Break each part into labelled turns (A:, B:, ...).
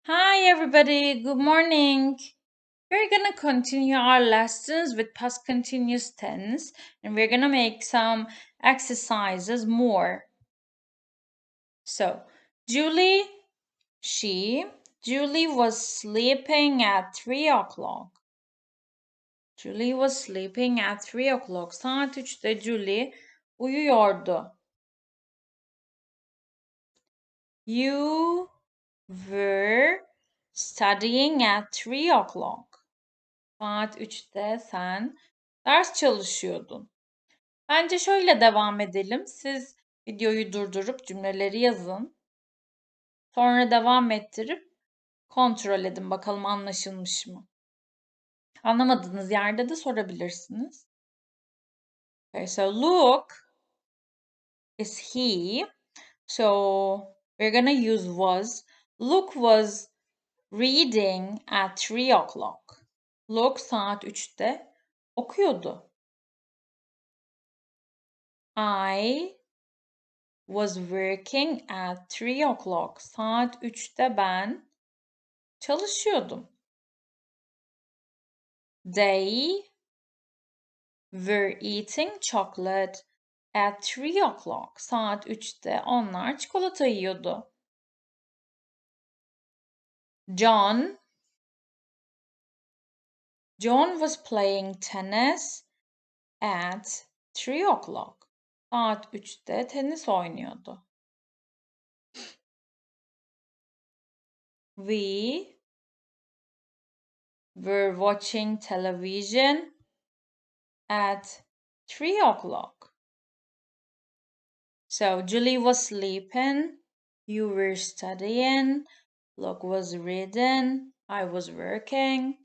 A: Hi, everybody. Good morning. We're gonna continue our lessons with past continuous tense and we're gonna make some exercises more. So, Julie, she, Julie was sleeping at 3 o'clock. Julie was sleeping at 3 o'clock. Saat 3'te Julie uyuyordu. You were studying at 3 o'clock. Saat 3'te sen ders çalışıyordun. Bence şöyle devam edelim. Siz videoyu durdurup cümleleri yazın. Sonra devam ettirip kontrol edin bakalım anlaşılmış mı? Anlamadığınız yerde de sorabilirsiniz. Okay, so Luke is he. So we're gonna use was. Luke was reading at 3 o'clock. Luke saat 3'te okuyordu. I was working at 3 o'clock. Saat 3'te ben çalışıyordum. They were eating chocolate at 3 o'clock. Saat 3'te onlar çikolata yiyordu. John was playing tennis at 3 o'clock. Saat 3'te tenis oynuyordu. We were watching television at 3 o'clock. So Julie was sleeping, you were studying, Luke was reading, I was working,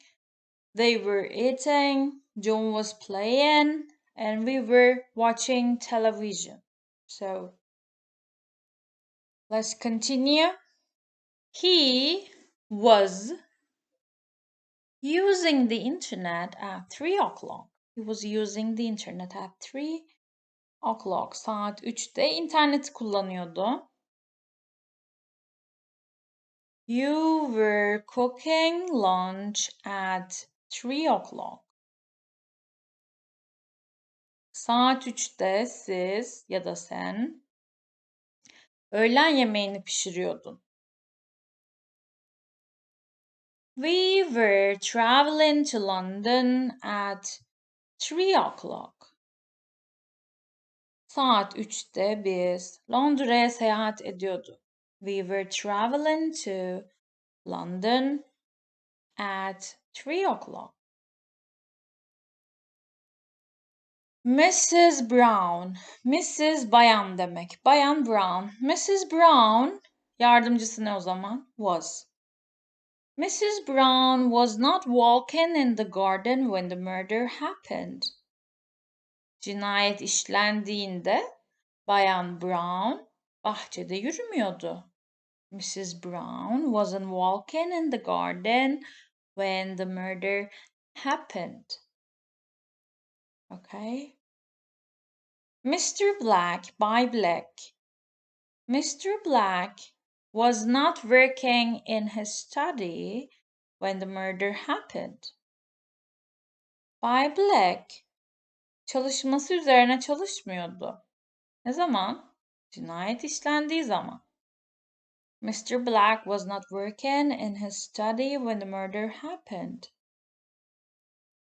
A: they were eating, John was playing, and we were watching television. So let's continue. He was using the internet at 3 o'clock. He was using the internet at 3 o'clock. Saat 3'te interneti kullanıyordu. You were cooking lunch at 3 o'clock. Saat 3'te siz ya da sen öğlen yemeğini pişiriyordun. We were traveling to London at 3 o'clock. Saat 3'te biz Londra'ya seyahat ediyorduk. We were traveling to London at 3 o'clock. Mrs. Brown. Mrs. Bayan demek. Bayan Brown. Mrs. Brown yardımcısı ne o zaman? Was. Mrs. Brown was not walking in the garden when the murder happened. Cinayet işlendiğinde Bayan Brown bahçede yürümüyordu. Mrs. Brown wasn't walking in the garden when the murder happened. Okay. Mr. Black, Bay Black. Mr. Black was not working in his study when the murder happened. Bay Black çalışması üzerine çalışmıyordu. Ne zaman? Cinayet işlendiği zaman. Mr. Black was not working in his study when the murder happened.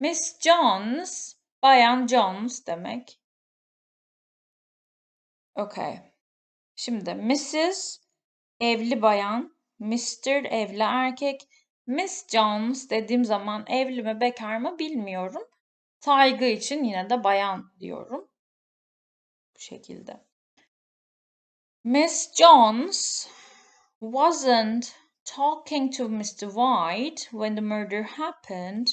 A: Miss Jones, Bayan Jones demek. Okay. Şimdi Mrs. evli bayan, Mr. evli erkek, Miss Jones dediğim zaman evli mi bekar mı bilmiyorum. Saygı için yine de bayan diyorum. Bu şekilde. Miss Jones wasn't talking to Mr. White when the murder happened.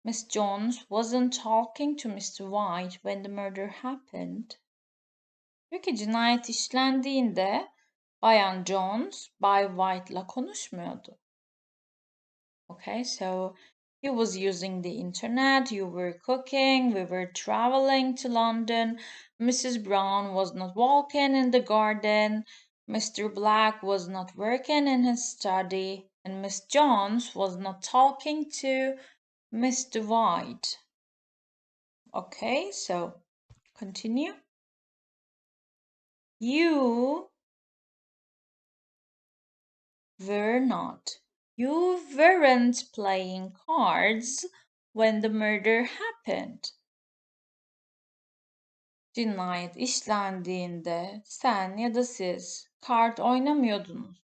A: Miss Jones wasn't talking to Mr. White when the murder happened. Diyor ki cinayet işlendiğinde Bayan Jones Bay White'la konuşmuyordu. Okay, so he was using the internet, you were cooking, we were traveling to London, Mrs. Brown was not walking in the garden, Mr. Black was not working in his study, and Miss Jones was not talking to Mr. White. Okay, so continue. You were not. You weren't playing cards when the murder happened. Cinayet işlendiğinde sen ya da siz kart oynamıyordunuz.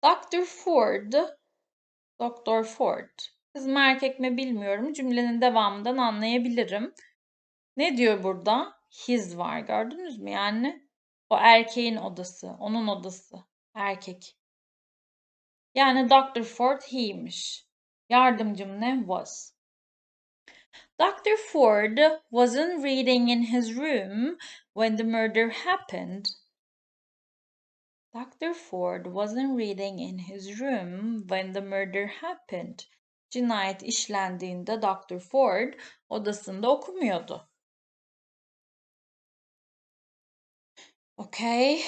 A: Dr. Ford, Doktor Ford. Kız mı erkek mi bilmiyorum. Cümlenin devamından anlayabilirim. Ne diyor burada? His var. Gördünüz mü? Yani o erkeğin odası, onun odası. Erkek. Yani Dr. Ford he'miş. Yardımcım ne? Was. Dr. Ford wasn't reading in his room when the murder happened. Dr. Ford wasn't reading in his room when the murder happened. Cinayet işlendiğinde Dr. Ford odasında okumuyordu. Okay.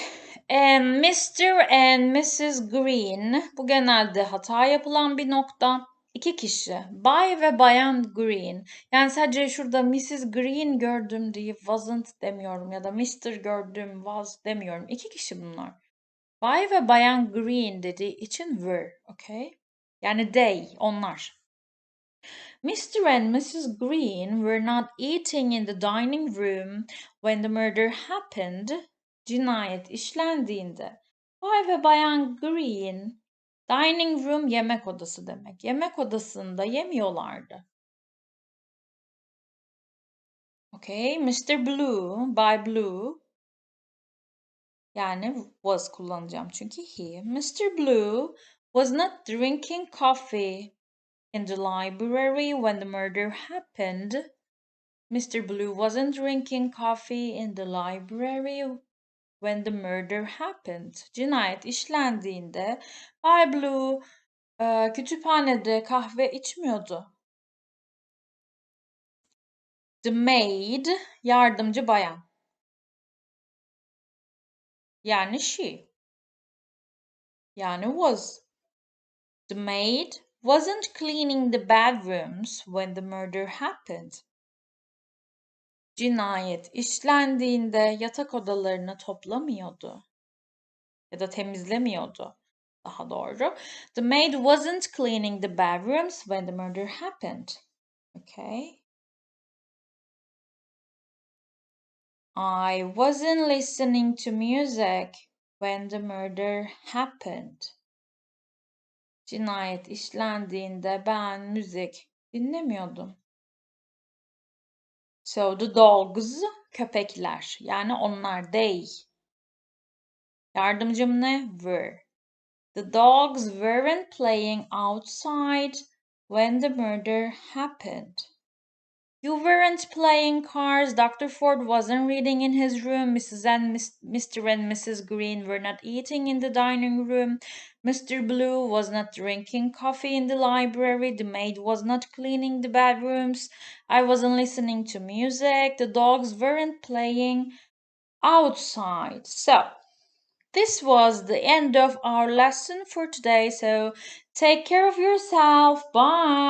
A: Mr. and Mrs. Green. Bu genelde hata yapılan bir nokta. İki kişi. Bay ve Bayan Green. Yani sadece şurada Mrs. Green gördüm diye wasn't demiyorum ya da Mr. gördüm was demiyorum. İki kişi bunlar. Bay ve Bayan Green dediği için were. Okay. Yani they, onlar. Mr. and Mrs. Green were not eating in the dining room when the murder happened. Cinayet işlendiğinde Bay ve Bayan Green, dining room yemek odası demek. Yemek odasında yemiyorlardı. Okay, Mr. Blue, Bay Blue. Yani was kullanacağım çünkü he. Mr. Blue was not drinking coffee in the library when the murder happened. Mr. Blue wasn't drinking coffee in the library when the murder happened. Cinayet işlendiğinde Bay Blue kütüphanede kahve içmiyordu. The maid, yardımcı bayan. Yani she. Yani was. The maid wasn't cleaning the bedrooms when the murder happened. Cinayet işlendiğinde yatak odalarını toplamıyordu. Ya da temizlemiyordu. Daha doğru. The maid wasn't cleaning the bedrooms when the murder happened. Okay. I wasn't listening to music when the murder happened. Cinayet işlendiğinde ben müzik dinlemiyordum. So the dogs, köpekler. Yani onlar, they. Yardımcım ne? Were. The dogs weren't playing outside when the murder happened. You weren't playing cards. Dr. Ford wasn't reading in his room. Mr. and Mrs. Green were not eating in the dining room. Mr. Blue was not drinking coffee in the library. The maid was not cleaning the bedrooms. I wasn't listening to music. The dogs weren't playing outside. So, this was the end of our lesson for today. So, take care of yourself. Bye.